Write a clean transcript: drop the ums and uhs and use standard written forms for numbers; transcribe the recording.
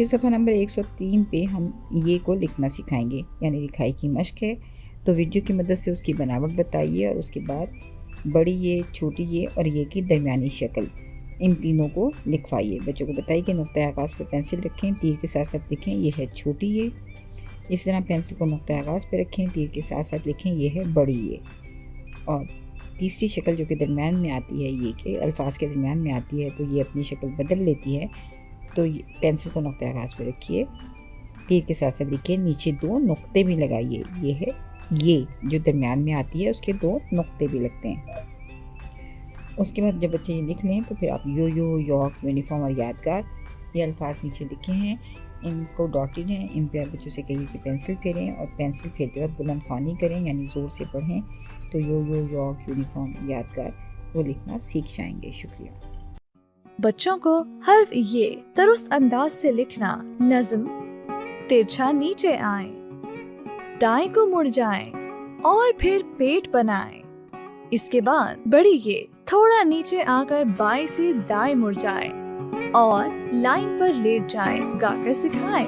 फिर सफ़ा नंबर 103 पे हम ये को लिखना सिखाएंगे, यानी लिखाई की मश्क है। तो वीडियो की मदद से उसकी बनावट बताइए और उसके बाद बड़ी ये, छोटी ये और ये की दरमियानी शक्ल, इन तीनों को लिखवाइए। बच्चों को बताइए कि नुक्ता आगाज़ पर पेंसिल रखें, तीर के साथ साथ लिखें ये है छोटी ये। इस तरह पेंसिल को नुक्ता आगाज़ पर रखें, तीर के साथ साथ लिखें ये है बड़ी ये। और तीसरी शक्ल जो कि दरमियान में आती है, ये के अल्फाज के दरमियान में आती है, तो ये अपनी शक्ल बदल लेती है। तो पेंसिल को नुक्ता आगाज़ पर रखिए, तीर के साथ साथ लिखिए, नीचे 2 नुक्ते भी लगाइए। ये है ये जो दरमियान में आती है, उसके 2 नुक्ते भी लगते हैं। उसके बाद जब बच्चे ये लिख लें तो फिर आप यो यो, यॉक, यूनिफॉर्म और यादगार, ये अल्फाज नीचे लिखे हैं, इनको डॉटेड हैं, इन पे आप बच्चों से कहिए कि पेंसिल फेरें और पेंसिल फेरते वक्त बुलंद ख्वानी करें, यानी ज़ोर से पढ़ें। तो यो यो, यॉक, यूनिफॉर्म, यादगार वो लिखना सीख जाएंगे। शुक्रिया। बच्चों को हर्फ ये दुरुस्त अंदाज से लिखना, नज़्म तिरछा नीचे आए, दाएं को मुड़ जाए और फिर पेट बनाए। इसके बाद बड़ी ये थोड़ा नीचे आकर बाएं से दाएं मुड़ जाए और लाइन पर लेट जाए, गाकर सिखाए।